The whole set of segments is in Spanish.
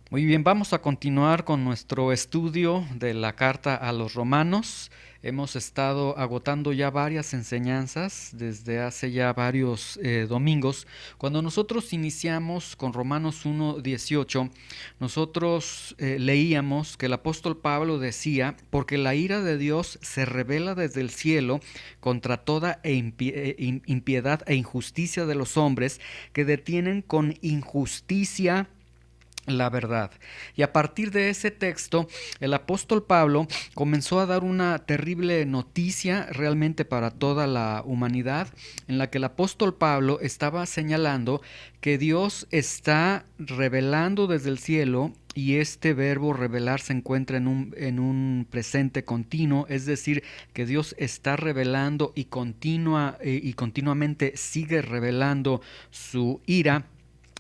Muy bien, vamos a continuar con nuestro estudio de la carta a los romanos. Hemos estado agotando ya varias enseñanzas desde hace ya varios domingos. Cuando nosotros iniciamos con Romanos 1:18, nosotros leíamos que el apóstol Pablo decía, porque la ira de Dios se revela desde el cielo contra toda impiedad e injusticia de los hombres que detienen con injusticia la verdad. Y a partir de ese texto, el apóstol Pablo comenzó a dar una terrible noticia realmente para toda la humanidad, en la que el apóstol Pablo estaba señalando que Dios está revelando desde el cielo, y este verbo revelar se encuentra en un presente continuo, es decir, que Dios está revelando y continuamente sigue revelando su ira.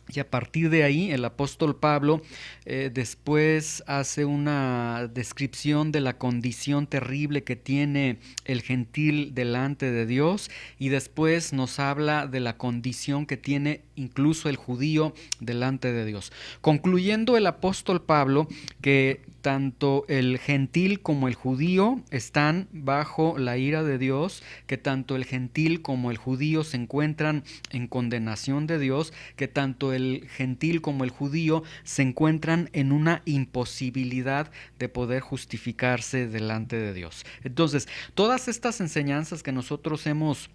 Y a partir de ahí el apóstol Pablo después hace una descripción de la condición terrible que tiene el gentil delante de Dios, y después nos habla de la condición que tiene incluso el judío delante de Dios. Concluyendo el apóstol Pablo que tanto el gentil como el judío están bajo la ira de Dios, que tanto el gentil como el judío se encuentran en condenación de Dios, que tanto el gentil como el judío se encuentran en una imposibilidad de poder justificarse delante de Dios. Entonces, todas estas enseñanzas que nosotros hemos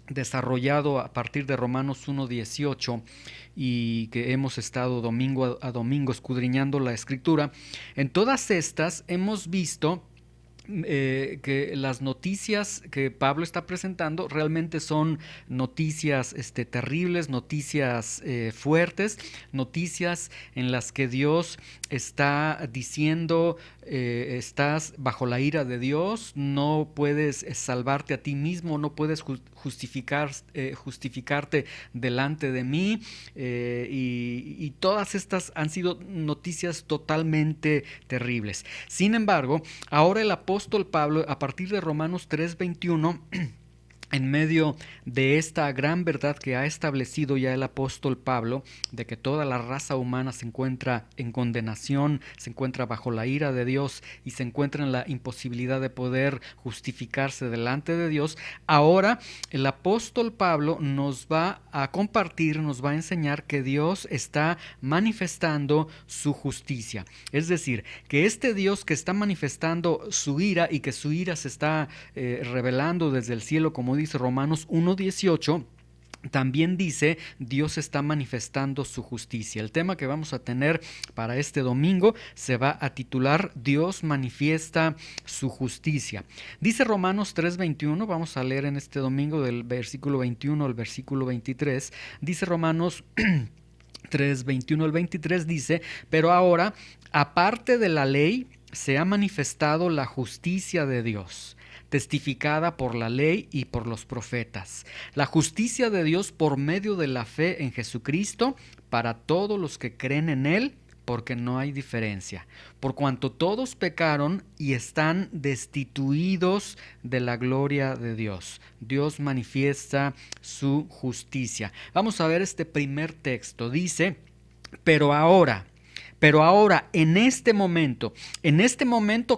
desarrollado a partir de Romanos 1:18 y que hemos estado domingo a domingo escudriñando la escritura, en todas estas hemos visto que las noticias que Pablo está presentando realmente son noticias terribles, noticias fuertes, noticias en las que Dios está diciendo, estás bajo la ira de Dios, no puedes salvarte a ti mismo, no puedes justificarte delante de mí, y todas estas han sido noticias totalmente terribles. Sin embargo, ahora el apóstol Pablo, a partir de Romanos 3:21, en medio de esta gran verdad que ha establecido ya el apóstol Pablo, de que toda la raza humana se encuentra en condenación, se encuentra bajo la ira de Dios y se encuentra en la imposibilidad de poder justificarse delante de Dios, ahora el apóstol Pablo nos va a compartir, nos va a enseñar que Dios está manifestando su justicia. Es decir, que este Dios que está manifestando su ira y que su ira se está revelando desde el cielo, como dice Romanos 1:18, también dice Dios está manifestando su justicia. El tema que vamos a tener para este domingo se va a titular Dios manifiesta su justicia. Dice Romanos 3:21, vamos a leer en este domingo del versículo 21 al versículo 23. Dice Romanos 3:21 al 23, dice, pero ahora, aparte de la ley, se ha manifestado la justicia de Dios, testificada por la ley y por los profetas. La justicia de Dios por medio de la fe en Jesucristo para todos los que creen en Él, porque no hay diferencia, por cuanto todos pecaron y están destituidos de la gloria de Dios. Dios manifiesta su justicia. Vamos a ver este primer texto. Dice, pero ahora, en este momento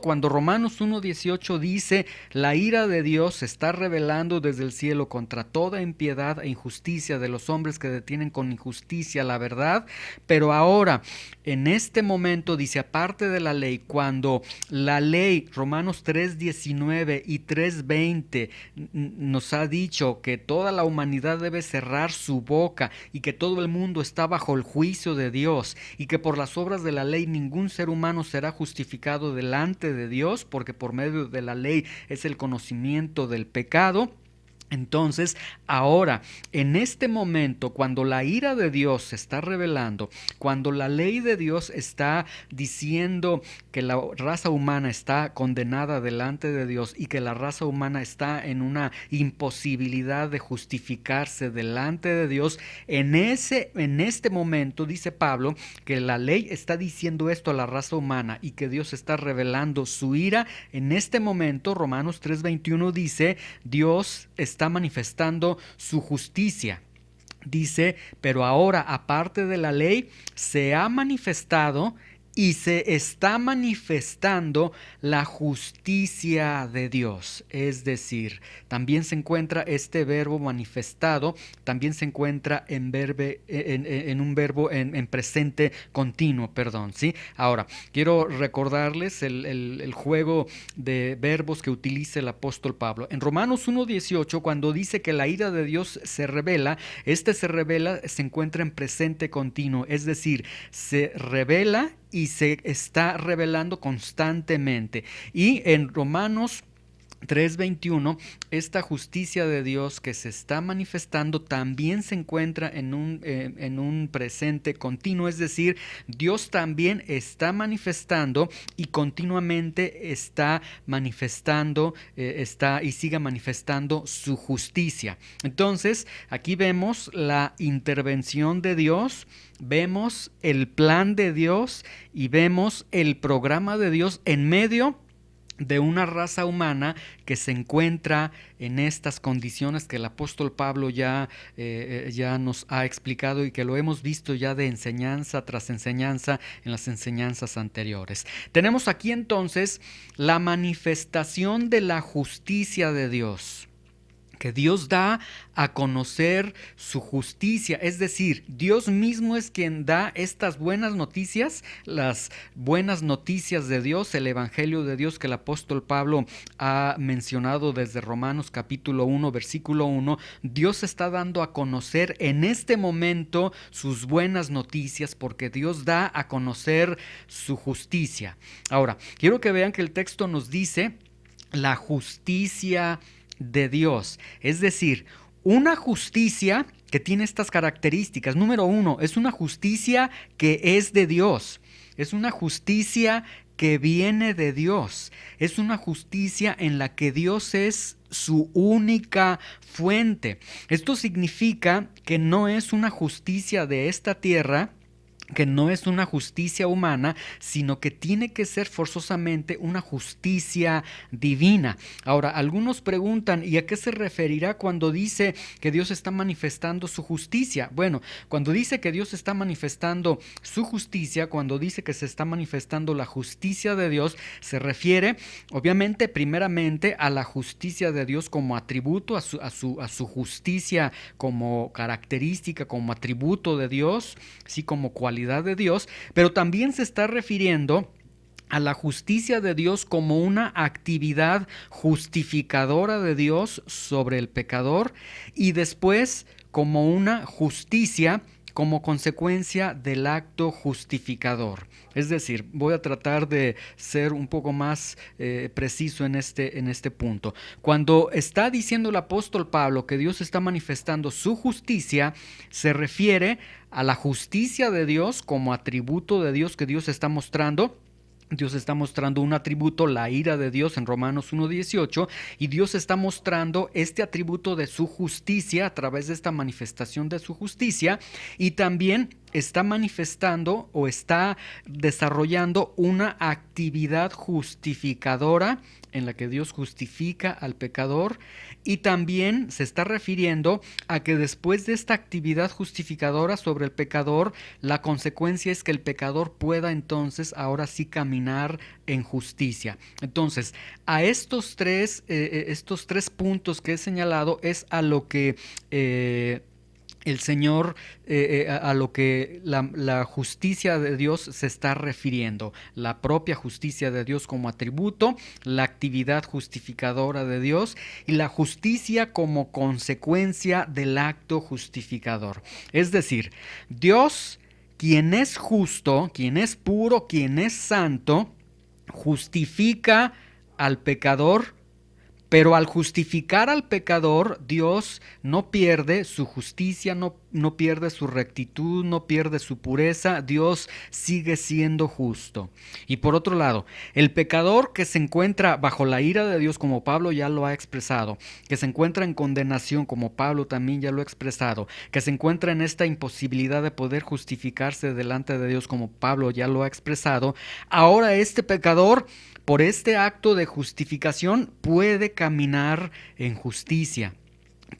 cuando Romanos 1:18 dice, la ira de Dios se está revelando desde el cielo contra toda impiedad e injusticia de los hombres que detienen con injusticia la verdad, pero ahora, en este momento, dice, aparte de la ley, cuando la ley, Romanos 3:19 y 3:20, nos ha dicho que toda la humanidad debe cerrar su boca y que todo el mundo está bajo el juicio de Dios y que por las obras de la ley ningún ser humano será justificado delante de Dios, porque por medio de la ley es el conocimiento del pecado. Entonces, ahora, en este momento, cuando la ira de Dios se está revelando, cuando la ley de Dios está diciendo que la raza humana está condenada delante de Dios y que la raza humana está en una imposibilidad de justificarse delante de Dios, en este momento, dice Pablo, que la ley está diciendo esto a la raza humana y que Dios está revelando su ira. En este momento, Romanos 3:21 dice, Dios está manifestando su justicia. Dice, pero ahora, aparte de la ley, se ha manifestado y se está manifestando la justicia de Dios. Es decir, también se encuentra este verbo manifestado, también se encuentra en un verbo en presente continuo, perdón, ¿sí? Ahora, quiero recordarles el juego de verbos que utiliza el apóstol Pablo. En Romanos 1:18, cuando dice que la ira de Dios se revela, se encuentra en presente continuo, es decir, se revela y se está revelando constantemente. Y en Romanos 3:21, esta justicia de Dios que se está manifestando también se encuentra en un presente continuo, es decir, Dios también está manifestando y continuamente está manifestando, está y sigue manifestando su justicia. Entonces, aquí vemos la intervención de Dios, vemos el plan de Dios y vemos el programa de Dios en medio de una raza humana que se encuentra en estas condiciones que el apóstol Pablo ya nos ha explicado y que lo hemos visto ya de enseñanza tras enseñanza en las enseñanzas anteriores. Tenemos aquí entonces la manifestación de la justicia de Dios, que Dios da a conocer su justicia, es decir, Dios mismo es quien da estas buenas noticias, las buenas noticias de Dios, el evangelio de Dios que el apóstol Pablo ha mencionado desde Romanos capítulo 1, versículo 1, Dios está dando a conocer en este momento sus buenas noticias porque Dios da a conocer su justicia. Ahora, quiero que vean que el texto nos dice la justicia de Dios, es decir, una justicia que tiene estas características. Número uno, es una justicia que es de Dios, es una justicia que viene de Dios, es una justicia en la que Dios es su única fuente. Esto significa que no es una justicia de esta tierra, que no es una justicia humana, sino que tiene que ser forzosamente una justicia divina. Ahora, algunos preguntan, ¿y a qué se referirá cuando dice que Dios está manifestando su justicia? Bueno, cuando dice que Dios está manifestando su justicia, cuando dice que se está manifestando la justicia de Dios, se refiere, obviamente, primeramente a la justicia de Dios como atributo, a su justicia como característica, como atributo de Dios, sí, como cualidad de Dios, pero también se está refiriendo a la justicia de Dios como una actividad justificadora de Dios sobre el pecador y después como una justicia como consecuencia del acto justificador. Es decir, voy a tratar de ser un poco más preciso en este punto. Cuando está diciendo el apóstol Pablo que Dios está manifestando su justicia, se refiere a la justicia de Dios como atributo de Dios que Dios está mostrando. Dios está mostrando un atributo, la ira de Dios en Romanos 1:18, y Dios está mostrando este atributo de su justicia a través de esta manifestación de su justicia, y también está manifestando o está desarrollando una actividad justificadora en la que Dios justifica al pecador, y también se está refiriendo a que después de esta actividad justificadora sobre el pecador, la consecuencia es que el pecador pueda entonces ahora sí caminar en justicia. Entonces, a estos tres puntos que he señalado es a lo que el Señor, a lo que la justicia de Dios se está refiriendo, la propia justicia de Dios como atributo, la actividad justificadora de Dios y la justicia como consecuencia del acto justificador. Es decir, Dios, quien es justo, quien es puro, quien es santo, justifica al pecador. Pero al justificar al pecador, Dios no pierde su justicia, no pierde su rectitud, no pierde su pureza, Dios sigue siendo justo. Y por otro lado, el pecador que se encuentra bajo la ira de Dios, como Pablo ya lo ha expresado, que se encuentra en condenación, como Pablo también ya lo ha expresado, que se encuentra en esta imposibilidad de poder justificarse delante de Dios, como Pablo ya lo ha expresado, ahora este pecador, por este acto de justificación, puede caminar en justicia,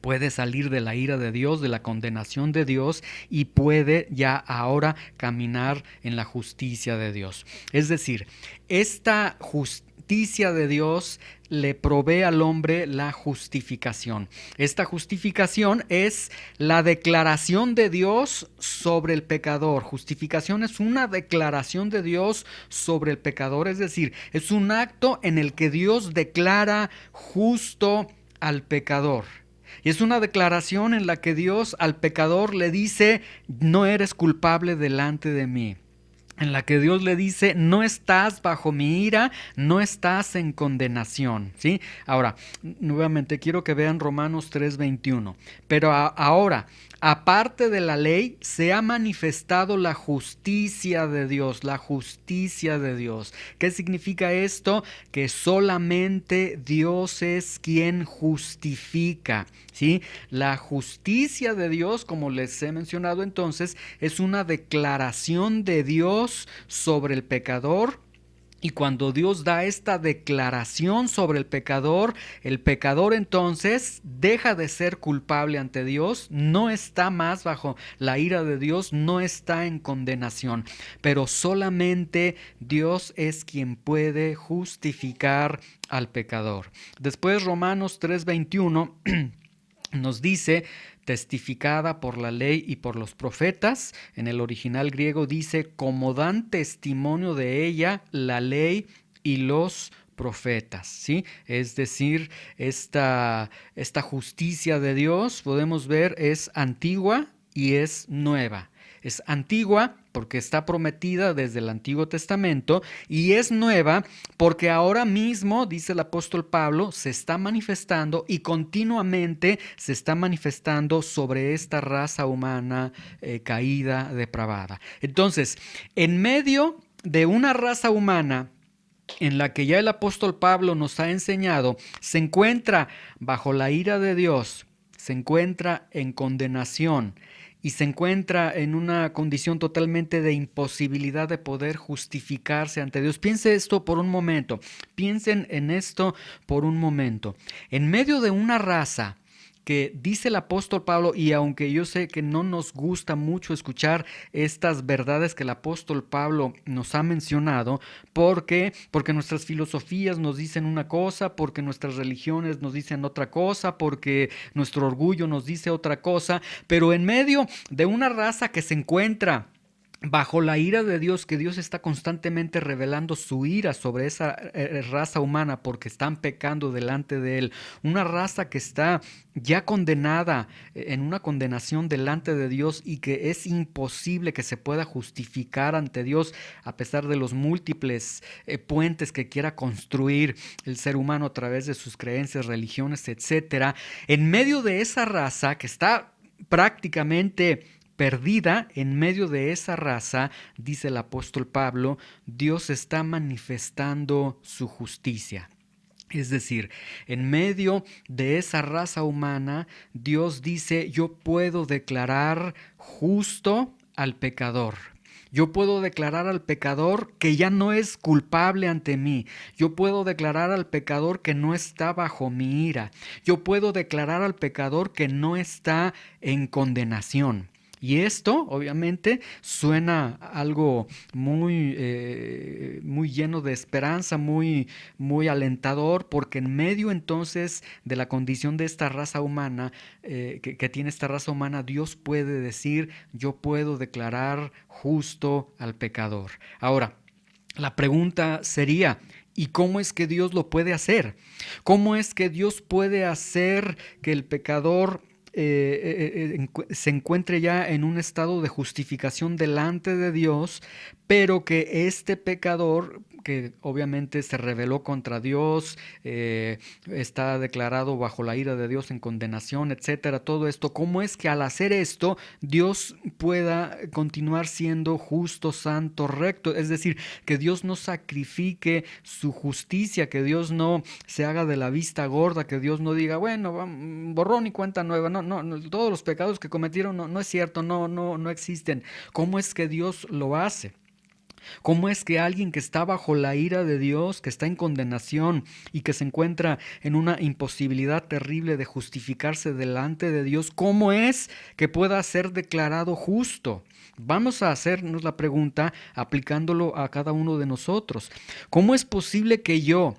puede salir de la ira de Dios, de la condenación de Dios, y puede ya ahora caminar en la justicia de Dios. Es decir, esta justicia de Dios le provee al hombre la justificación. Esta justificación es la declaración de Dios sobre el pecador. Justificación es una declaración de Dios sobre el pecador, es decir, es un acto en el que Dios declara justo al pecador. Y es una declaración en la que Dios al pecador le dice: no eres culpable delante de mí. En la que Dios le dice: no estás bajo mi ira, no estás en condenación, ¿sí? Ahora, nuevamente quiero que vean Romanos 3:21. Pero ahora, aparte de la ley, se ha manifestado la justicia de Dios, la justicia de Dios. ¿Qué significa esto? Que solamente Dios es quien justifica, ¿sí? La justicia de Dios, como les he mencionado entonces, es una declaración de Dios sobre el pecador. Y cuando Dios da esta declaración sobre el pecador entonces deja de ser culpable ante Dios, no está más bajo la ira de Dios, no está en condenación. Pero solamente Dios es quien puede justificar al pecador. Después Romanos 3:21 nos dice: testificada por la ley y por los profetas. En el original griego dice: como dan testimonio de ella la ley y los profetas, ¿sí? Es decir, esta justicia de Dios, podemos ver, es antigua y es nueva. Es antigua porque está prometida desde el Antiguo Testamento, y es nueva porque ahora mismo, dice el apóstol Pablo, se está manifestando y continuamente se está manifestando sobre esta raza humana caída, depravada. Entonces, en medio de una raza humana en la que ya el apóstol Pablo nos ha enseñado, se encuentra bajo la ira de Dios, se encuentra en condenación y se encuentra en una condición totalmente de imposibilidad de poder justificarse ante Dios. Piense esto por un momento, piensen en esto por un momento. En medio de una raza que dice el apóstol Pablo, y aunque yo sé que no nos gusta mucho escuchar estas verdades que el apóstol Pablo nos ha mencionado, porque nuestras filosofías nos dicen una cosa, porque nuestras religiones nos dicen otra cosa, porque nuestro orgullo nos dice otra cosa, pero en medio de una raza que se encuentra bajo la ira de Dios, que Dios está constantemente revelando su ira sobre esa raza humana porque están pecando delante de Él, una raza que está ya condenada, en una condenación delante de Dios, y que es imposible que se pueda justificar ante Dios a pesar de los múltiples puentes que quiera construir el ser humano a través de sus creencias, religiones, etcétera. En medio de esa raza que está prácticamente perdida, en medio de esa raza, dice el apóstol Pablo, Dios está manifestando su justicia. Es decir, en medio de esa raza humana, Dios dice: yo puedo declarar justo al pecador. Yo puedo declarar al pecador que ya no es culpable ante mí. Yo puedo declarar al pecador que no está bajo mi ira. Yo puedo declarar al pecador que no está en condenación. Y esto, obviamente, suena algo muy lleno de esperanza, muy alentador, porque en medio entonces de la condición de esta raza humana, que tiene esta raza humana, Dios puede decir: yo puedo declarar justo al pecador. Ahora, la pregunta sería: ¿y cómo es que Dios lo puede hacer? ¿Cómo es que Dios puede hacer que el pecador se encuentre ya en un estado de justificación delante de Dios, pero que este pecador, que obviamente se rebeló contra Dios, está declarado bajo la ira de Dios, en condenación, etcétera, todo esto, cómo es que al hacer esto Dios pueda continuar siendo justo, santo, recto? Es decir, que Dios no sacrifique su justicia, que Dios no se haga de la vista gorda, que Dios no diga: bueno, borrón y cuenta nueva. No, todos los pecados que cometieron no es cierto, no existen. ¿Cómo es que Dios lo hace? ¿Cómo es que alguien que está bajo la ira de Dios, que está en condenación y que se encuentra en una imposibilidad terrible de justificarse delante de Dios, cómo es que pueda ser declarado justo? Vamos a hacernos la pregunta aplicándolo a cada uno de nosotros. ¿Cómo es posible que yo,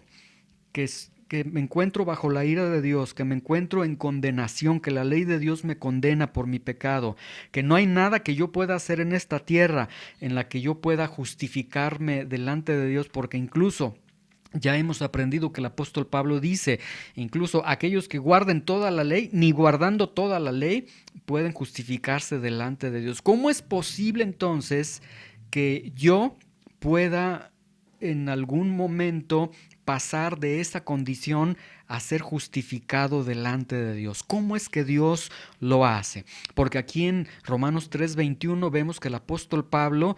que me encuentro bajo la ira de Dios, que me encuentro en condenación, que la ley de Dios me condena por mi pecado, que no hay nada que yo pueda hacer en esta tierra en la que yo pueda justificarme delante de Dios, porque incluso ya hemos aprendido que el apóstol Pablo dice, incluso aquellos que guarden toda la ley, ni guardando toda la ley, pueden justificarse delante de Dios? ¿Cómo es posible entonces que yo pueda en algún momento pasar de esa condición a ser justificado delante de Dios? ¿Cómo es que Dios lo hace? Porque aquí en Romanos 3:21 vemos que el apóstol Pablo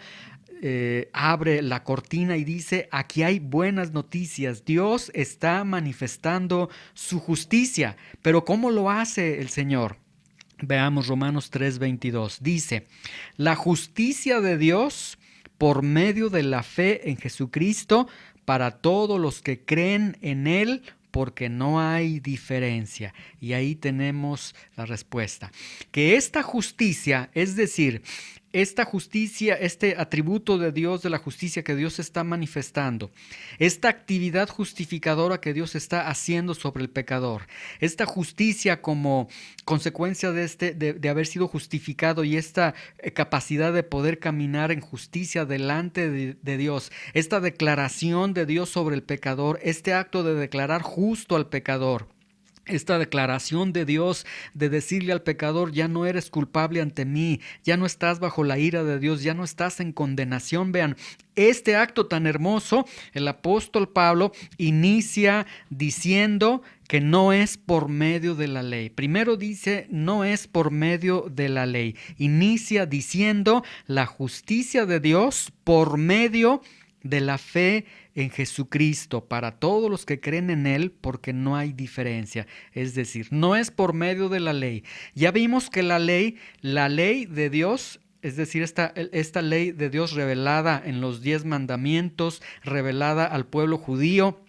abre la cortina y dice, aquí hay buenas noticias, Dios está manifestando su justicia. Pero ¿cómo lo hace el Señor? Veamos Romanos 3:22. Dice, la justicia de Dios por medio de la fe en Jesucristo para todos los que creen en Él, porque no hay diferencia. Y ahí tenemos la respuesta. Que esta justicia, es decir, esta justicia, este atributo de Dios, de la justicia que Dios está manifestando, esta actividad justificadora que Dios está haciendo sobre el pecador, esta justicia como consecuencia de haber sido justificado y esta capacidad de poder caminar en justicia delante de Dios, esta declaración de Dios sobre el pecador, este acto de declarar justo al pecador, esta declaración de Dios de decirle al pecador, ya no eres culpable ante mí, ya no estás bajo la ira de Dios, ya no estás en condenación. Vean, este acto tan hermoso, el apóstol Pablo inicia diciendo que no es por medio de la ley. Primero dice, no es por medio de la ley. Inicia diciendo la justicia de Dios por medio de la fe en Jesucristo para todos los que creen en Él, porque no hay diferencia. Es decir, no es por medio de la ley. Ya vimos que la ley de Dios, es decir, esta ley de Dios revelada en los 10 mandamientos, revelada al pueblo judío,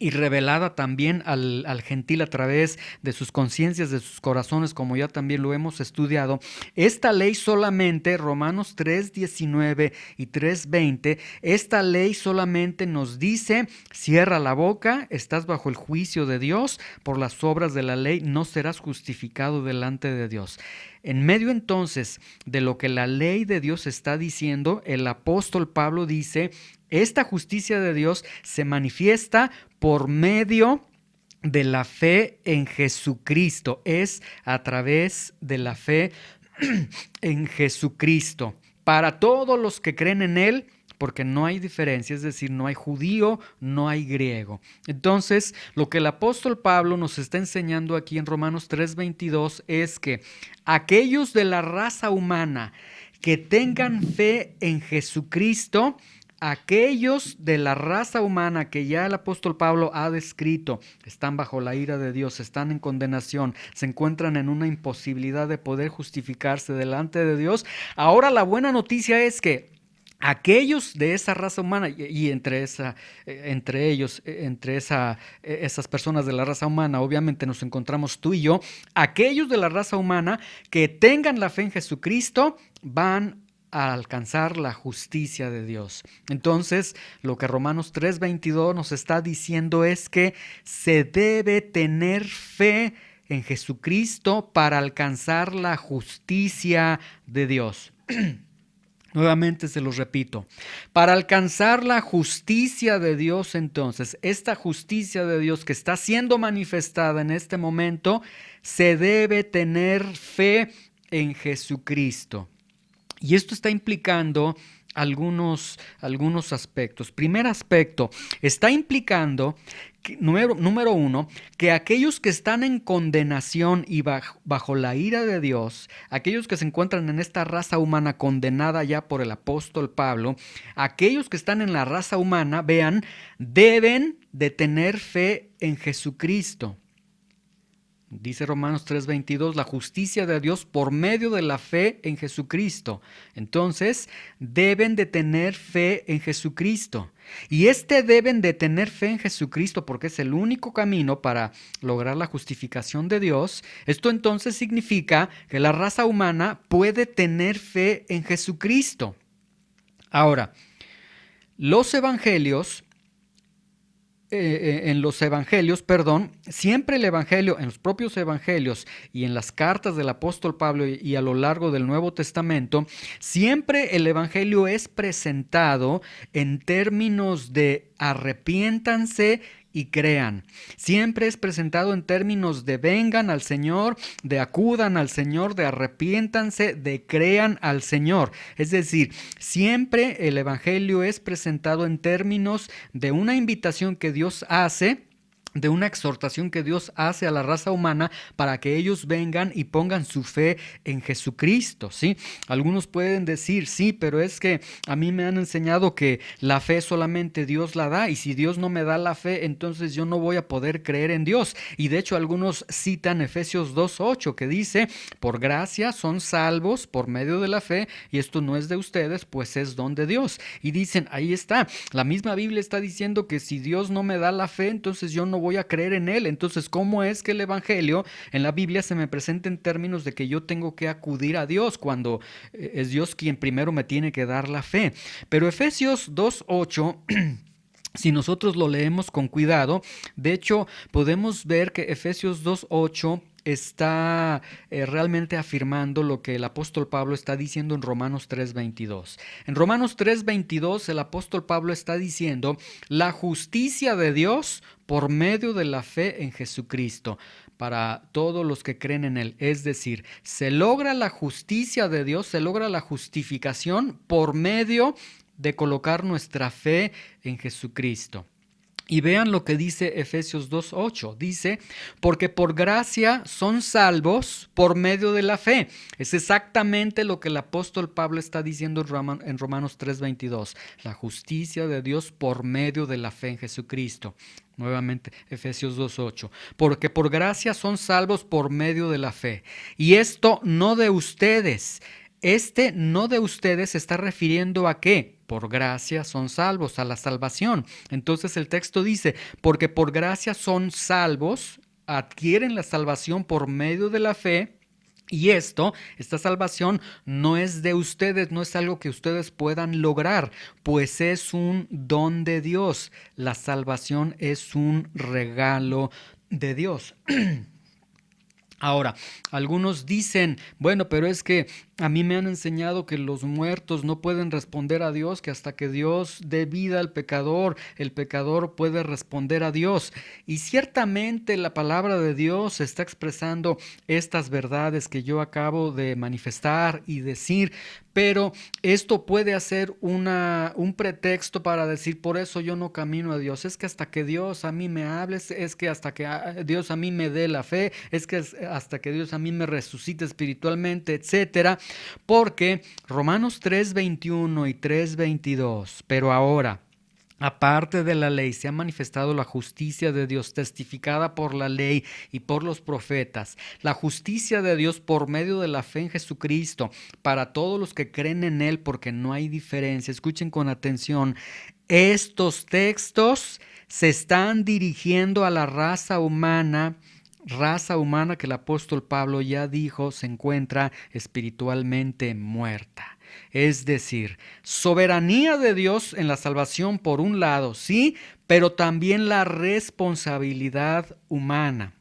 y revelada también al gentil a través de sus conciencias, de sus corazones, como ya también lo hemos estudiado. Esta ley solamente, Romanos 3:19 y 3:20, esta ley solamente nos dice, cierra la boca, estás bajo el juicio de Dios, por las obras de la ley no serás justificado delante de Dios. En medio entonces de lo que la ley de Dios está diciendo, el apóstol Pablo dice, esta justicia de Dios se manifiesta por medio de la fe en Jesucristo. Es a través de la fe en Jesucristo. Para todos los que creen en Él, porque no hay diferencia, es decir, no hay judío, no hay griego. Entonces, lo que el apóstol Pablo nos está enseñando aquí en Romanos 3:22 es que aquellos de la raza humana que tengan fe en Jesucristo, aquellos de la raza humana que ya el apóstol Pablo ha descrito, están bajo la ira de Dios, están en condenación, se encuentran en una imposibilidad de poder justificarse delante de Dios. Ahora la buena noticia es que aquellos de esa raza humana y entre esas personas de la raza humana, obviamente nos encontramos tú y yo, aquellos de la raza humana que tengan la fe en Jesucristo van a alcanzar la justicia de Dios. Entonces, lo que Romanos 3:22 nos está diciendo es que se debe tener fe en Jesucristo para alcanzar la justicia de Dios. Nuevamente se los repito, para alcanzar la justicia de Dios, entonces, esta justicia de Dios que está siendo manifestada en este momento, se debe tener fe en Jesucristo. Y esto está implicando algunos aspectos. Primer aspecto, está implicando, número uno, que aquellos que están en condenación y bajo la ira de Dios, aquellos que se encuentran en esta raza humana condenada ya por el apóstol Pablo, aquellos que están en la raza humana, vean, deben de tener fe en Jesucristo. Dice Romanos 3:22, la justicia de Dios por medio de la fe en Jesucristo. Entonces, deben de tener fe en Jesucristo. Y deben de tener fe en Jesucristo porque es el único camino para lograr la justificación de Dios. Esto entonces significa que la raza humana puede tener fe en Jesucristo. Ahora, los evangelios en los evangelios, siempre el evangelio, en los propios evangelios y en las cartas del apóstol Pablo y a lo largo del Nuevo Testamento, siempre el evangelio es presentado en términos de arrepiéntanse y crean. Siempre es presentado en términos de vengan al Señor, de acudan al Señor, de arrepiéntanse, de crean al Señor. Es decir, siempre el evangelio es presentado en términos de una invitación que Dios hace, de una exhortación que Dios hace a la raza humana para que ellos vengan y pongan su fe en Jesucristo, ¿sí? Algunos pueden decir, sí, pero es que a mí me han enseñado que la fe solamente Dios la da y si Dios no me da la fe, entonces yo no voy a poder creer en Dios. Y de hecho algunos citan Efesios 2:8 que dice, por gracia son salvos por medio de la fe y esto no es de ustedes, pues es don de Dios. Y dicen, ahí está, la misma Biblia está diciendo que si Dios no me da la fe, entonces yo no voy a creer en él. Entonces, ¿cómo es que el evangelio en la Biblia se me presenta en términos de que yo tengo que acudir a Dios cuando es Dios quien primero me tiene que dar la fe? Pero Efesios 2:8 si nosotros lo leemos con cuidado, de hecho podemos ver que Efesios 2:8 está realmente afirmando lo que el apóstol Pablo está diciendo en Romanos 3:22. En Romanos 3:22 el apóstol Pablo está diciendo la justicia de Dios por medio de la fe en Jesucristo para todos los que creen en él. Es decir, se logra la justicia de Dios, se logra la justificación por medio de colocar nuestra fe en Jesucristo. Y vean lo que dice Efesios 2:8. Dice, porque por gracia son salvos por medio de la fe. Es exactamente lo que el apóstol Pablo está diciendo en Romanos 3:22. La justicia de Dios por medio de la fe en Jesucristo. Nuevamente, Efesios 2:8. Porque por gracia son salvos por medio de la fe. Y esto no de ustedes. No de ustedes se está refiriendo a qué? Por gracia son salvos, a la salvación. Entonces el texto dice, porque por gracia son salvos, adquieren la salvación por medio de la fe. Y esta salvación no es de ustedes, no es algo que ustedes puedan lograr, pues es un don de Dios. La salvación es un regalo de Dios. Ahora, algunos dicen, bueno, pero es que a mí me han enseñado que los muertos no pueden responder a Dios, que hasta que Dios dé vida al pecador, el pecador puede responder a Dios. Y ciertamente la palabra de Dios está expresando estas verdades que yo acabo de manifestar y decir, pero esto puede ser un pretexto para decir, por eso yo no camino a Dios. Es que hasta que Dios a mí me hable, es que hasta que Dios a mí me dé la fe, es que hasta que Dios a mí me resucite espiritualmente, etcétera. Porque Romanos 3:21 y 3:22, pero ahora, aparte de la ley, se ha manifestado la justicia de Dios testificada por la ley y por los profetas. La justicia de Dios por medio de la fe en Jesucristo para todos los que creen en Él, porque no hay diferencia. Escuchen con atención. Estos textos se están dirigiendo a la raza humana que el apóstol Pablo ya dijo se encuentra espiritualmente muerta. Es decir, soberanía de Dios en la salvación por un lado, sí, pero también la responsabilidad humana.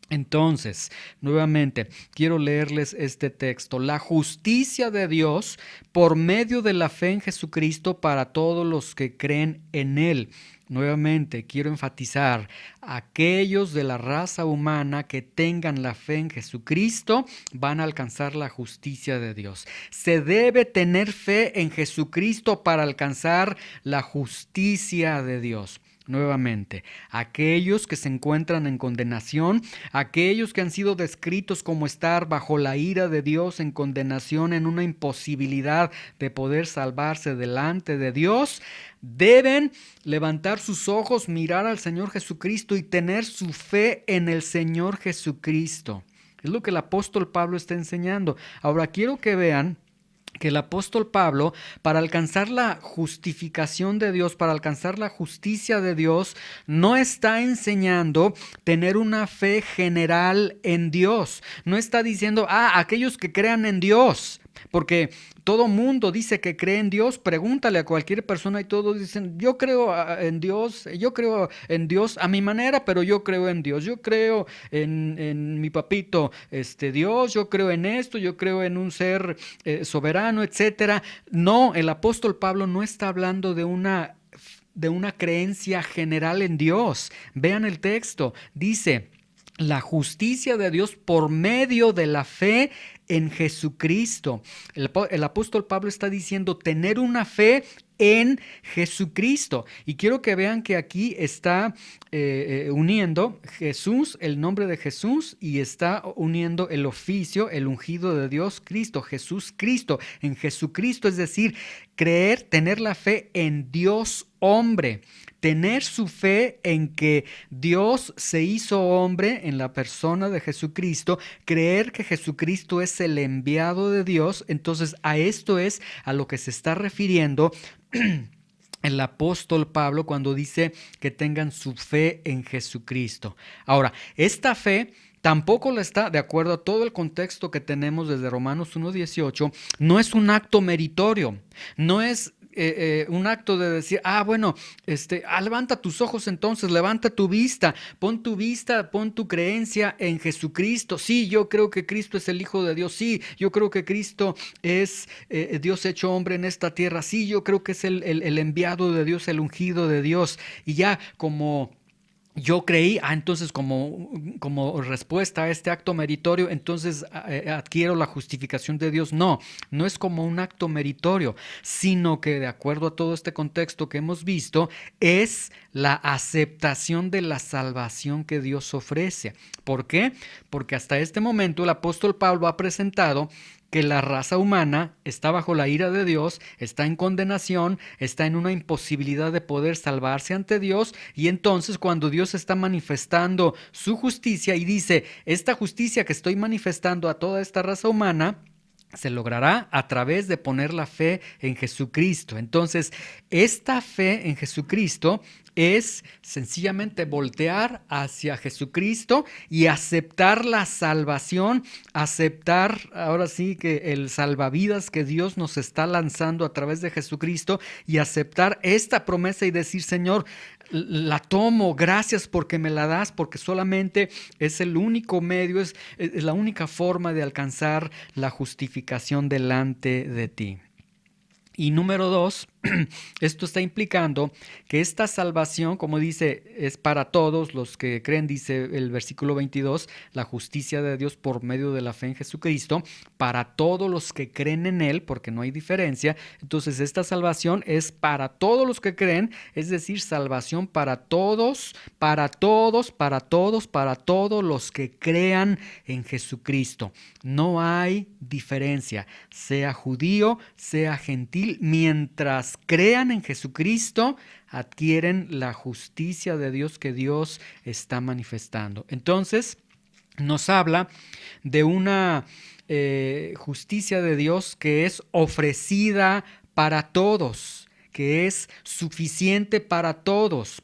Entonces, nuevamente, quiero leerles este texto. La justicia de Dios por medio de la fe en Jesucristo para todos los que creen en Él. Nuevamente, quiero enfatizar, aquellos de la raza humana que tengan la fe en Jesucristo van a alcanzar la justicia de Dios. Se debe tener fe en Jesucristo para alcanzar la justicia de Dios. nuevamente, aquellos que se encuentran en condenación, aquellos que han sido descritos como estar bajo la ira de Dios, en condenación, en una imposibilidad de poder salvarse delante de Dios, deben levantar sus ojos, mirar al Señor Jesucristo y tener su fe en el Señor Jesucristo. Es lo que el apóstol Pablo está enseñando. Ahora quiero que vean que el apóstol Pablo, para alcanzar la justificación de Dios, para alcanzar la justicia de Dios, no está enseñando tener una fe general en Dios. No está diciendo, aquellos que crean en Dios, porque todo mundo dice que cree en Dios. Pregúntale a cualquier persona y todos dicen, yo creo en Dios a mi manera, pero yo creo en Dios. Yo creo en mi papito Dios, yo creo en esto, yo creo en un ser soberano, etcétera. No, el apóstol Pablo no está hablando de una creencia general en Dios. Vean el texto, dice: la justicia de Dios por medio de la fe en Jesucristo. El apóstol Pablo está diciendo tener una fe en Jesucristo. Y quiero que vean que aquí está uniendo Jesús, el nombre de Jesús, y está uniendo el oficio, el ungido de Dios, Cristo, Jesús Cristo, en Jesucristo, es decir, creer, tener la fe en Dios hombre. Tener su fe en que Dios se hizo hombre en la persona de Jesucristo, creer que Jesucristo es el enviado de Dios. Entonces a esto es a lo que se está refiriendo el apóstol Pablo cuando dice que tengan su fe en Jesucristo. Ahora, esta fe tampoco la está, de acuerdo a todo el contexto que tenemos desde Romanos 1:18, no es un acto meritorio, no es un acto de decir, bueno, levanta tus ojos entonces, levanta tu vista, pon tu creencia en Jesucristo. Sí, yo creo que Cristo es el Hijo de Dios. Sí, yo creo que Cristo es Dios hecho hombre en esta tierra. Sí, yo creo que es el enviado de Dios, el ungido de Dios. Y ya como yo creí, entonces como respuesta a este acto meritorio, entonces adquiero la justificación de Dios. No, no es como un acto meritorio, sino que de acuerdo a todo este contexto que hemos visto, es la aceptación de la salvación que Dios ofrece. ¿Por qué? Porque hasta este momento el apóstol Pablo ha presentado que la raza humana está bajo la ira de Dios, está en condenación, está en una imposibilidad de poder salvarse ante Dios, y entonces cuando Dios está manifestando su justicia y dice, esta justicia que estoy manifestando a toda esta raza humana, se logrará a través de poner la fe en Jesucristo. Entonces, esta fe en Jesucristo es sencillamente voltear hacia Jesucristo y aceptar la salvación, aceptar ahora sí que el salvavidas que Dios nos está lanzando a través de Jesucristo, y aceptar esta promesa y decir, Señor, la tomo, gracias porque me la das, porque solamente es el único medio, es la única forma de alcanzar la justificación delante de ti. Y número 2, esto está implicando que esta salvación, como dice, es para todos los que creen, dice el versículo 22, la justicia de Dios por medio de la fe en Jesucristo, para todos los que creen en Él, porque no hay diferencia. Entonces esta salvación es para todos los que creen, es decir, salvación para todos, para todos, para todos, para todos los que crean en Jesucristo. No hay diferencia, sea judío, sea gentil, mientras crean en Jesucristo, adquieren la justicia de Dios que Dios está manifestando. Entonces, nos habla de una justicia de Dios que es ofrecida para todos, que es suficiente para todos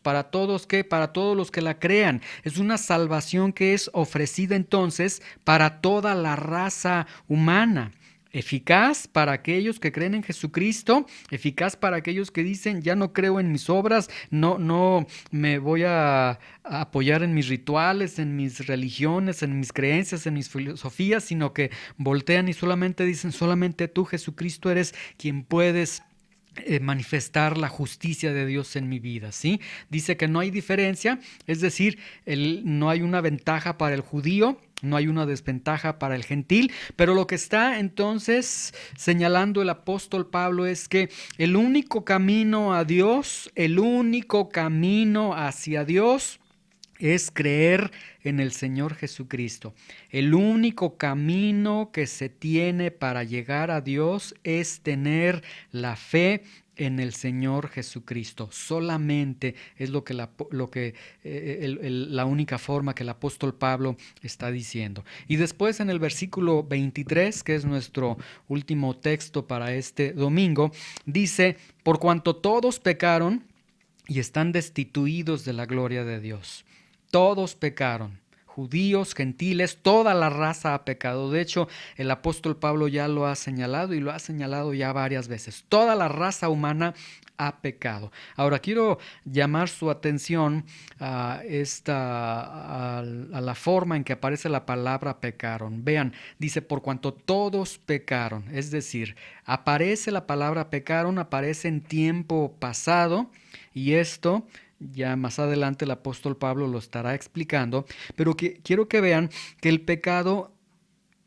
¿qué? Para todos los que la crean. Es una salvación que es ofrecida entonces para toda la raza humana. Eficaz para aquellos que creen en Jesucristo, eficaz para aquellos que dicen, ya no creo en mis obras, no me voy a apoyar en mis rituales, en mis religiones, en mis creencias, en mis filosofías, sino que voltean y solamente dicen, solamente tú, Jesucristo, eres quien puedes manifestar la justicia de Dios en mi vida, ¿sí? Dice que no hay diferencia, es decir, no hay una ventaja para el judío, no hay una desventaja para el gentil, pero lo que está entonces señalando el apóstol Pablo es que el único camino a Dios, el único camino hacia Dios, es creer en el Señor Jesucristo. El único camino que se tiene para llegar a Dios es tener la fe en el Señor Jesucristo. Solamente es la única forma que el apóstol Pablo está diciendo. Y después en el versículo 23, que es nuestro último texto para este domingo, dice: por cuanto todos pecaron y están destituidos de la gloria de Dios. Todos pecaron, judíos, gentiles, toda la raza ha pecado. De hecho, el apóstol Pablo ya lo ha señalado y lo ha señalado ya varias veces. Toda la raza humana ha pecado. Ahora quiero llamar su atención a la forma en que aparece la palabra pecaron. Vean, dice: por cuanto todos pecaron, es decir, aparece la palabra pecaron, aparece en tiempo pasado, y esto ya más adelante el apóstol Pablo lo estará explicando, pero quiero que vean que el pecado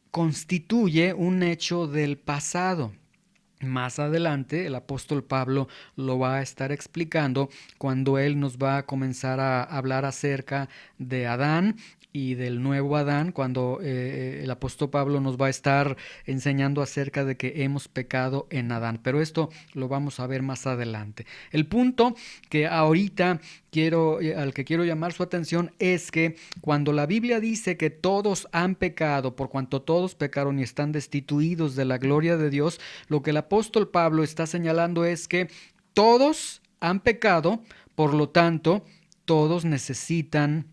constituye un hecho del pasado. Más adelante el apóstol Pablo lo va a estar explicando cuando él nos va a comenzar a hablar acerca de Adán y del nuevo Adán, cuando el apóstol Pablo nos va a estar enseñando acerca de que hemos pecado en Adán. Pero esto lo vamos a ver más adelante. El punto que ahorita al que quiero llamar su atención es que cuando la Biblia dice que todos han pecado, por cuanto todos pecaron y están destituidos de la gloria de Dios, lo que el apóstol Pablo está señalando es que todos han pecado, por lo tanto, todos necesitan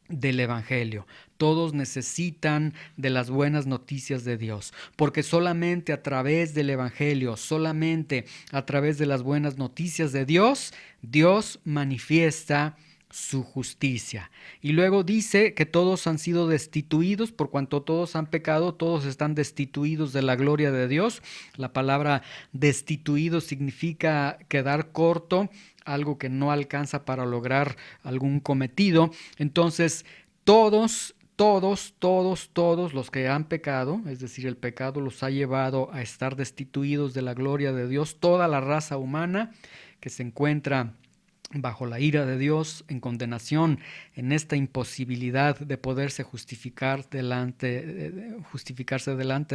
del Evangelio. Todos necesitan de las buenas noticias de Dios, porque solamente a través del Evangelio, solamente a través de las buenas noticias de Dios, Dios manifiesta su justicia. Y luego dice que todos han sido destituidos, por cuanto todos han pecado, todos están destituidos de la gloria de Dios. La palabra destituido significa quedar corto, algo que no alcanza para lograr algún cometido. Entonces, todos los que han pecado, es decir, el pecado los ha llevado a estar destituidos de la gloria de Dios, toda la raza humana que se encuentra bajo la ira de Dios, en condenación, en esta imposibilidad de poderse justificarse delante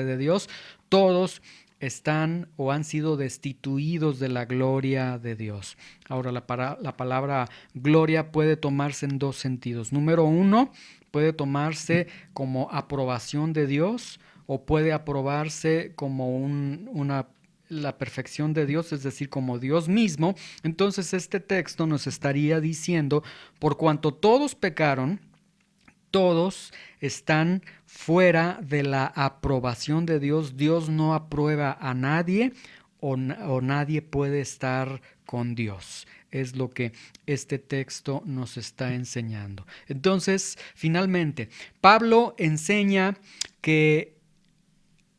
de Dios, todos están o han sido destituidos de la gloria de Dios. Ahora, la palabra gloria puede tomarse en dos sentidos. Número uno, puede tomarse como aprobación de Dios, o puede aprobarse como la perfección de Dios, es decir, como Dios mismo. Entonces este texto nos estaría diciendo: por cuanto todos pecaron, todos están fuera de la aprobación de Dios. Dios no aprueba a nadie, o nadie puede estar con Dios. Es lo que este texto nos está enseñando. Entonces, finalmente, Pablo enseña que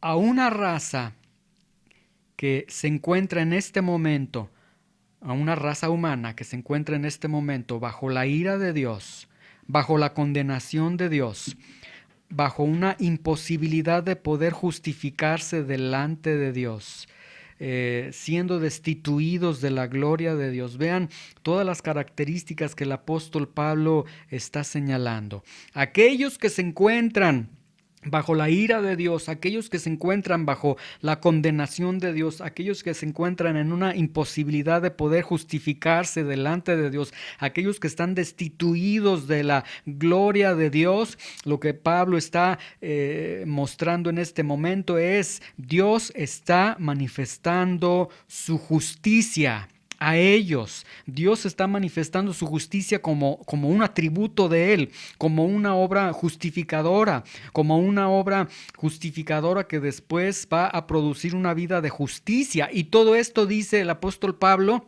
a una raza que se encuentra en este momento, a una raza humana que se encuentra en este momento bajo la ira de Dios, bajo la condenación de Dios, bajo una imposibilidad de poder justificarse delante de Dios, siendo destituidos de la gloria de Dios. Vean todas las características que el apóstol Pablo está señalando. Aquellos que se encuentran bajo la ira de Dios, aquellos que se encuentran bajo la condenación de Dios, aquellos que se encuentran en una imposibilidad de poder justificarse delante de Dios, aquellos que están destituidos de la gloria de Dios, lo que Pablo está mostrando en este momento es: Dios está manifestando su justicia a ellos. Dios está manifestando su justicia como un atributo de Él, como una obra justificadora, que después va a producir una vida de justicia. Y todo esto, dice el apóstol Pablo,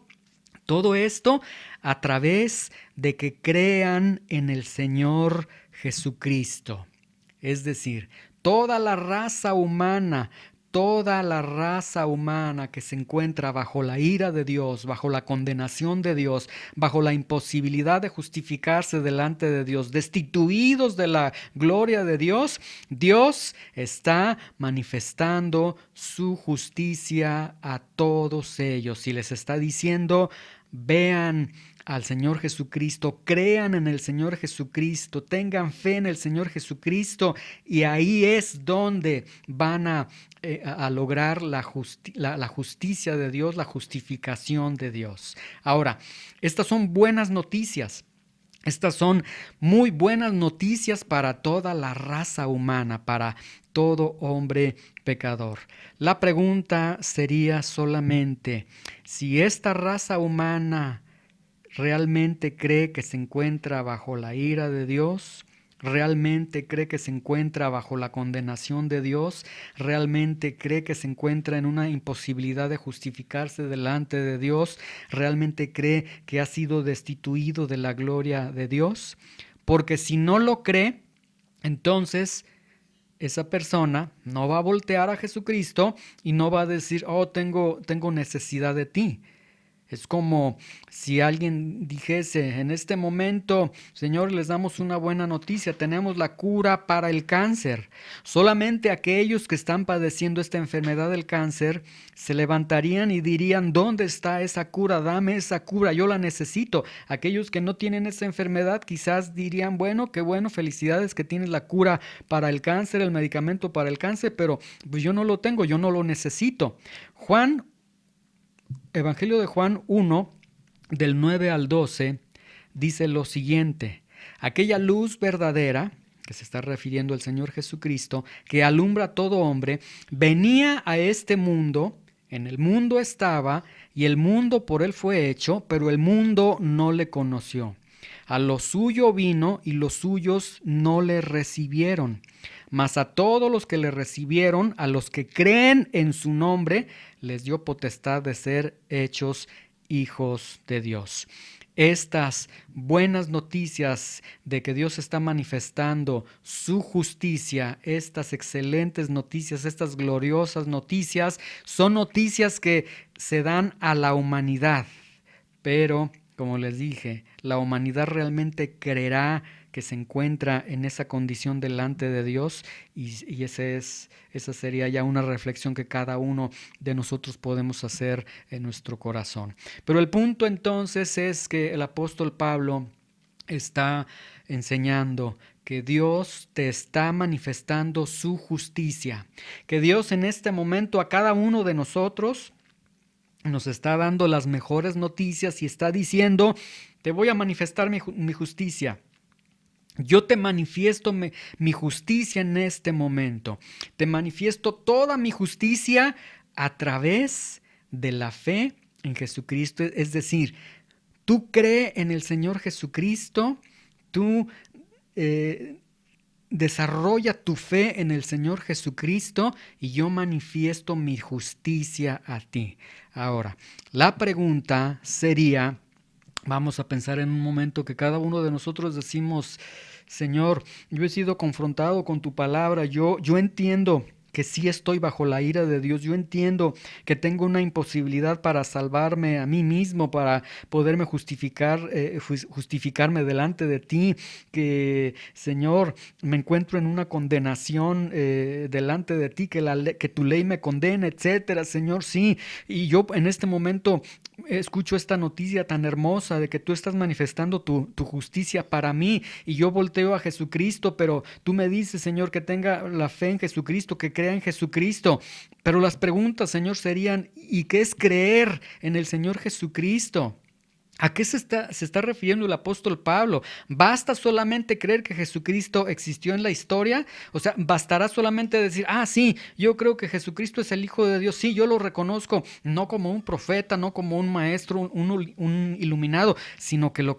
todo esto a través de que crean en el Señor Jesucristo. Es decir, toda la raza humana toda la raza humana que se encuentra bajo la ira de Dios, bajo la condenación de Dios, bajo la imposibilidad de justificarse delante de Dios, destituidos de la gloria de Dios, Dios está manifestando su justicia a todos ellos y les está diciendo: vean al Señor Jesucristo, crean en el Señor Jesucristo, tengan fe en el Señor Jesucristo, y ahí es donde van a lograr la justicia de Dios, la justificación de Dios. Ahora, estas son buenas noticias. Estas son muy buenas noticias para toda la raza humana, para todo hombre pecador. La pregunta sería solamente: si esta raza humana realmente cree que se encuentra bajo la ira de Dios, realmente cree que se encuentra bajo la condenación de Dios, realmente cree que se encuentra en una imposibilidad de justificarse delante de Dios, realmente cree que ha sido destituido de la gloria de Dios. Porque si no lo cree, entonces esa persona no va a voltear a Jesucristo y no va a decir: oh, tengo necesidad de ti. Es como si alguien dijese: en este momento, Señor, les damos una buena noticia, tenemos la cura para el cáncer. Solamente aquellos que están padeciendo esta enfermedad del cáncer se levantarían y dirían: ¿dónde está esa cura? Dame esa cura, yo la necesito. Aquellos que no tienen esa enfermedad quizás dirían: bueno, qué bueno, felicidades que tienes la cura para el cáncer, el medicamento para el cáncer, pero pues yo no lo tengo, yo no lo necesito. Evangelio de Juan 1, del 9 al 12, dice lo siguiente: aquella luz verdadera, que se está refiriendo al Señor Jesucristo, que alumbra a todo hombre, venía a este mundo, en el mundo estaba, y el mundo por él fue hecho, pero el mundo no le conoció. A lo suyo vino, y los suyos no le recibieron. Mas a todos los que le recibieron, a los que creen en su nombre, les dio potestad de ser hechos hijos de Dios. Estas buenas noticias de que Dios está manifestando su justicia, estas excelentes noticias, estas gloriosas noticias, son noticias que se dan a la humanidad. Pero, como les dije, la humanidad realmente creerá que se encuentra en esa condición delante de Dios, y esa sería ya una reflexión que cada uno de nosotros podemos hacer en nuestro corazón. Pero el punto entonces es que el apóstol Pablo está enseñando que Dios te está manifestando su justicia, que Dios en este momento a cada uno de nosotros nos está dando las mejores noticias y está diciendo: te voy a manifestar mi justicia. Yo te manifiesto mi justicia en este momento. Te manifiesto toda mi justicia a través de la fe en Jesucristo. Es decir, tú cree en el Señor Jesucristo, tú desarrolla tu fe en el Señor Jesucristo y yo manifiesto mi justicia a ti. Ahora, la pregunta sería: vamos a pensar en un momento que cada uno de nosotros decimos: Señor, yo he sido confrontado con tu palabra, yo entiendo que sí estoy bajo la ira de Dios, yo entiendo que tengo una imposibilidad para salvarme a mí mismo, para poderme justificarme delante de ti, que, Señor, me encuentro en una condenación delante de ti, que tu ley me condena, etcétera. Señor, sí, y yo en este momento escucho esta noticia tan hermosa de que tú estás manifestando tu justicia para mí, y yo volteo a Jesucristo, pero tú me dices, Señor, que tenga la fe en Jesucristo, que crea en Jesucristo. Pero las preguntas, Señor, serían: ¿y qué es creer en el Señor Jesucristo? ¿A qué se está refiriendo el apóstol Pablo? ¿Basta solamente creer que Jesucristo existió en la historia? O sea, ¿bastará solamente decir: ah, sí, yo creo que Jesucristo es el Hijo de Dios, sí, yo lo reconozco, no como un profeta, no como un maestro, un iluminado, sino que lo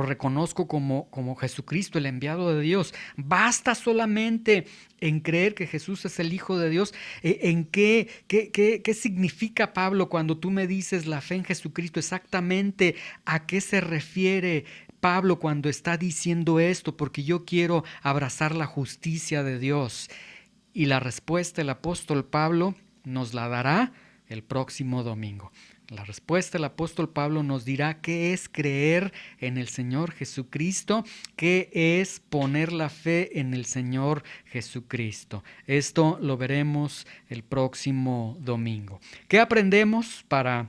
reconozco como Jesucristo, el enviado de Dios? ¿Basta solamente en creer que Jesús es el Hijo de Dios? ¿En qué significa, Pablo, cuando tú me dices la fe en Jesucristo? Exactamente, ¿a qué se refiere Pablo cuando está diciendo esto? Porque yo quiero abrazar la justicia de Dios. y la respuesta el apóstol Pablo nos la dará el próximo domingo. La respuesta el apóstol Pablo nos dirá qué es creer en el Señor Jesucristo, qué es poner la fe en el Señor Jesucristo. Esto lo veremos el próximo domingo. ¿Qué aprendemos para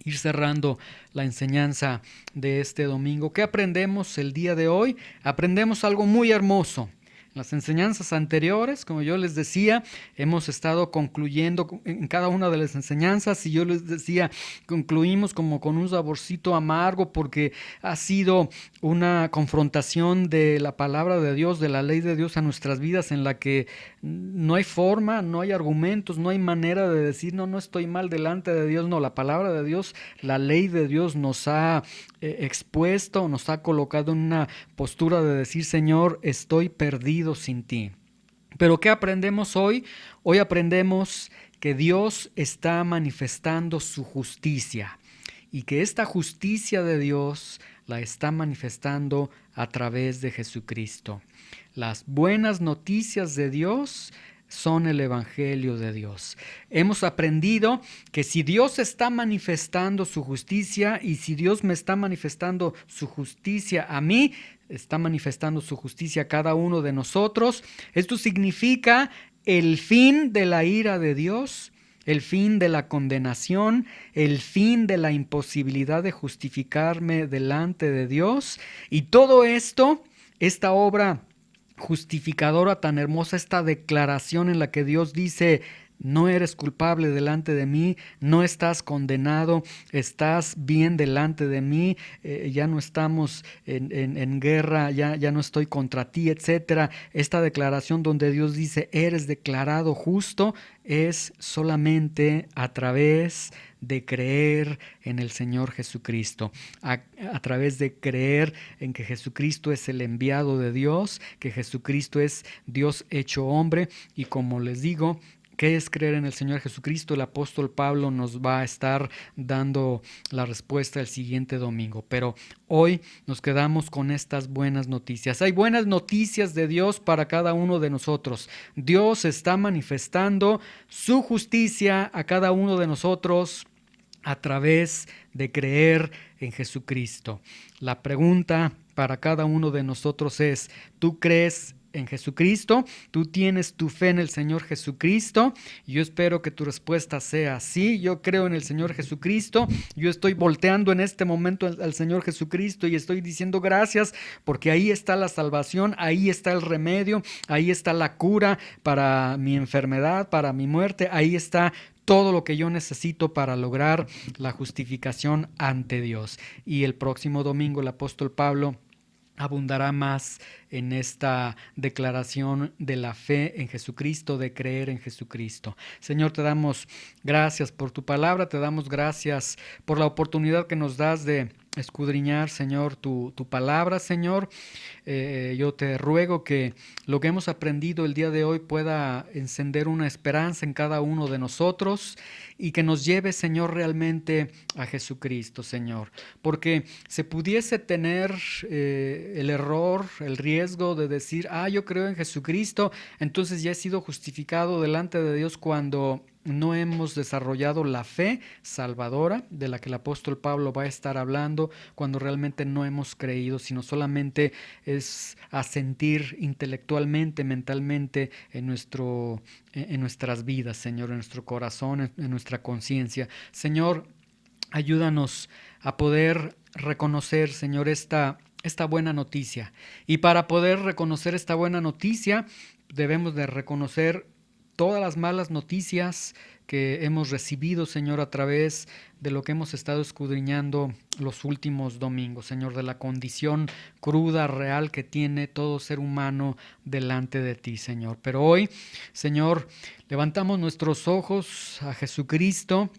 ir cerrando la enseñanza de este domingo? ¿Qué aprendemos el día de hoy? Aprendemos algo muy hermoso. Las enseñanzas anteriores, como yo les decía, hemos estado concluyendo en cada una de las enseñanzas y yo les decía, concluimos como con un saborcito amargo porque ha sido una confrontación de la palabra de Dios, de la ley de Dios a nuestras vidas en la que no hay forma, no hay argumentos, no hay manera de decir, no estoy mal delante de Dios. No, la palabra de Dios, la ley de Dios nos ha expuesto, nos ha colocado en una postura de decir, Señor, estoy perdido sin ti. Pero ¿qué aprendemos hoy? Hoy aprendemos que Dios está manifestando su justicia y que esta justicia de Dios la está manifestando a través de Jesucristo. Las buenas noticias de Dios son el Evangelio de Dios. Hemos aprendido que si Dios está manifestando su justicia y si Dios me está manifestando su justicia a mí, está manifestando su justicia a cada uno de nosotros, esto significa el fin de la ira de Dios, el fin de la condenación, el fin de la imposibilidad de justificarme delante de Dios. Y todo esto, esta obra justificadora tan hermosa, esta declaración en la que Dios dice, no eres culpable delante de mí, no estás condenado, estás bien delante de mí, ya no estamos en guerra, ya no estoy contra ti, etc. Esta declaración donde Dios dice, eres declarado justo, es solamente a través de creer en el Señor Jesucristo, a través de creer en que Jesucristo es el enviado de Dios, que Jesucristo es Dios hecho hombre. Y como les digo, ¿qué es creer en el Señor Jesucristo? El apóstol Pablo nos va a estar dando la respuesta el siguiente domingo. Pero hoy nos quedamos con estas buenas noticias. Hay buenas noticias de Dios para cada uno de nosotros. Dios está manifestando su justicia a cada uno de nosotros a través de creer en Jesucristo. La pregunta para cada uno de nosotros es, ¿tú crees en Jesucristo? ¿Tú tienes tu fe en el Señor Jesucristo? Yo espero que tu respuesta sea sí, yo creo en el Señor Jesucristo. Yo estoy volteando en este momento al Señor Jesucristo y estoy diciendo gracias porque ahí está la salvación, ahí está el remedio, ahí está la cura para mi enfermedad, para mi muerte, ahí está todo lo que yo necesito para lograr la justificación ante Dios. Y el próximo domingo el apóstol Pablo abundará más en esta declaración de la fe en Jesucristo, de creer en Jesucristo. Señor, te damos gracias por tu palabra, te damos gracias por la oportunidad que nos das de escudriñar, Señor, tu palabra, Señor. Yo te ruego que lo que hemos aprendido el día de hoy pueda encender una esperanza en cada uno de nosotros y que nos lleve, Señor, realmente a Jesucristo, Señor. Porque se pudiese tener el error, el riesgo de decir, yo creo en Jesucristo, entonces ya he sido justificado delante de Dios cuando no hemos desarrollado la fe salvadora de la que el apóstol Pablo va a estar hablando, cuando realmente no hemos creído, sino solamente es asentir intelectualmente, mentalmente en nuestras vidas, Señor, en nuestro corazón, en nuestra conciencia. Señor, ayúdanos a poder reconocer, Señor, esta buena noticia. Y para poder reconocer esta buena noticia, debemos de reconocer todas las malas noticias que hemos recibido, Señor, a través de lo que hemos estado escudriñando los últimos domingos, Señor, de la condición cruda, real que tiene todo ser humano delante de ti, Señor. Pero hoy, Señor, levantamos nuestros ojos a Jesucristo,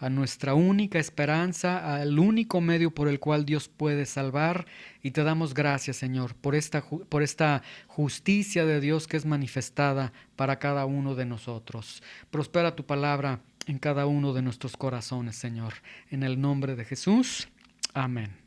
a nuestra única esperanza, al único medio por el cual Dios puede salvar, y te damos gracias, Señor, por esta justicia de Dios que es manifestada para cada uno de nosotros. Prospera tu palabra en cada uno de nuestros corazones, Señor. En el nombre de Jesús. Amén.